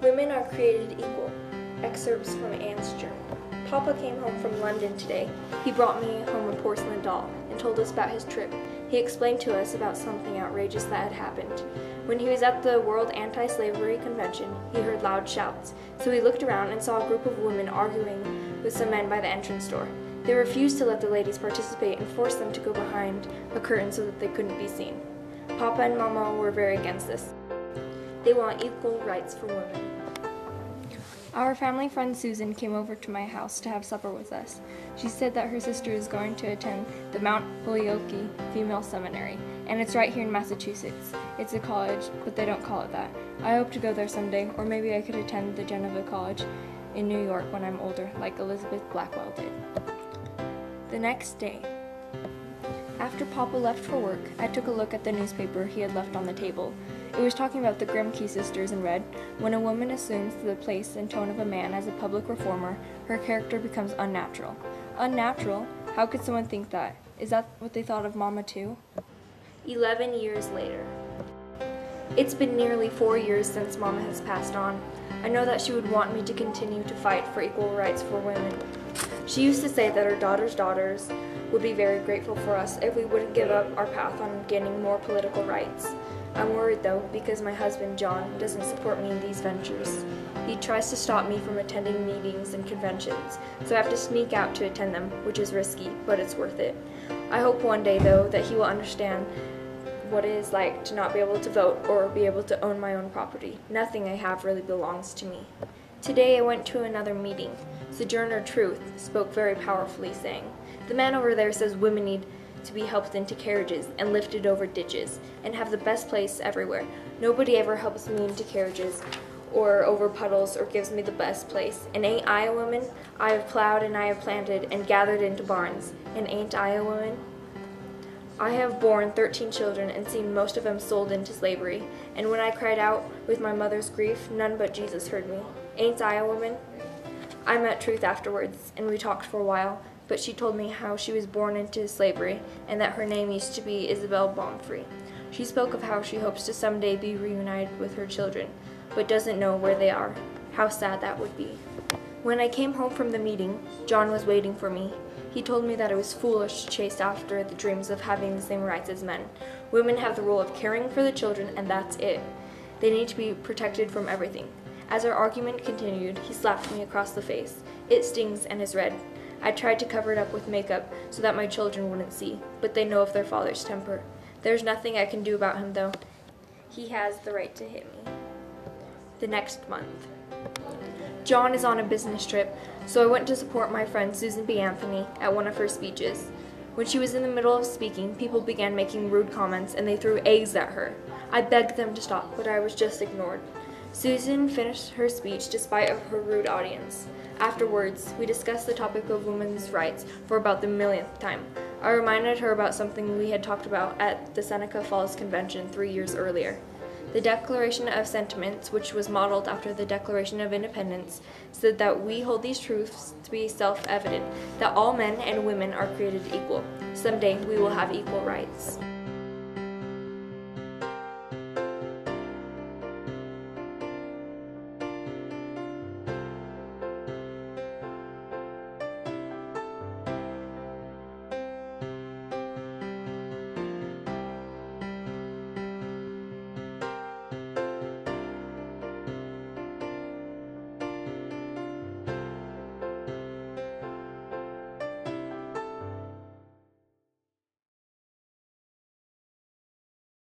Women are created equal. Excerpts from Anne's journal. Papa came home from London today. He brought me home a porcelain doll and told us about his trip. He explained to us about something outrageous that had happened. When he was at the World Anti-Slavery Convention, he heard loud shouts, so he looked around and saw a group of women arguing with some men by the entrance door. They refused to let the ladies participate and forced them to go behind a curtain so that they couldn't be seen. Papa and Mama were very against this. They want equal rights for women. Our family friend Susan came over to my house to have supper with us. She said that her sister is going to attend the Mount Holyoke Female Seminary, and it's right here in Massachusetts. It's a college, but they don't call it that. I hope to go there someday, or maybe I could attend the Geneva College in New York when I'm older, like Elizabeth Blackwell did. The next day, after Papa left for work, I took a look at the newspaper he had left on the table. It was talking about the Grimke sisters and read, "When a woman assumes the place and tone of a man as a public reformer, her character becomes unnatural." Unnatural? How could someone think that? Is that what they thought of Mama too? 11 years later. It's been nearly 4 years since Mama has passed on. I know that she would want me to continue to fight for equal rights for women. She used to say that her daughters would be very grateful for us if we wouldn't give up our path on gaining more political rights. I'm worried though, because my husband, John, doesn't support me in these ventures. He tries to stop me from attending meetings and conventions, so I have to sneak out to attend them, which is risky, but it's worth it. I hope one day though that he will understand what it is like to not be able to vote or be able to own my own property. Nothing I have really belongs to me. Today I went to another meeting. Sojourner Truth spoke very powerfully, saying, "The man over there says women need to be helped into carriages and lifted over ditches and have the best place everywhere. Nobody ever helps me into carriages or over puddles or gives me the best place. And ain't I a woman? I have plowed and I have planted and gathered into barns. And ain't I a woman? I have borne 13 children and seen most of them sold into slavery. And when I cried out with my mother's grief, none but Jesus heard me. Ain't I a woman?" I met Truth afterwards, and we talked for a while, but she told me how she was born into slavery and that her name used to be Isabel Baumfree. She spoke of how she hopes to someday be reunited with her children, but doesn't know where they are. How sad that would be. When I came home from the meeting, John was waiting for me. He told me that it was foolish to chase after the dreams of having the same rights as men. Women have the role of caring for the children, and that's it. They need to be protected from everything. As our argument continued, he slapped me across the face. It stings and is red. I tried to cover it up with makeup so that my children wouldn't see, but they know of their father's temper. There's nothing I can do about him, though. He has the right to hit me. The next month. John is on a business trip, so I went to support my friend Susan B. Anthony at one of her speeches. When she was in the middle of speaking, people began making rude comments and they threw eggs at her. I begged them to stop, but I was just ignored. Susan finished her speech despite of her rude audience. Afterwards, we discussed the topic of women's rights for about the millionth time. I reminded her about something we had talked about at the Seneca Falls Convention 3 years earlier. The Declaration of Sentiments, which was modeled after the Declaration of Independence, said that we hold these truths to be self-evident, that all men and women are created equal. Someday we will have equal rights.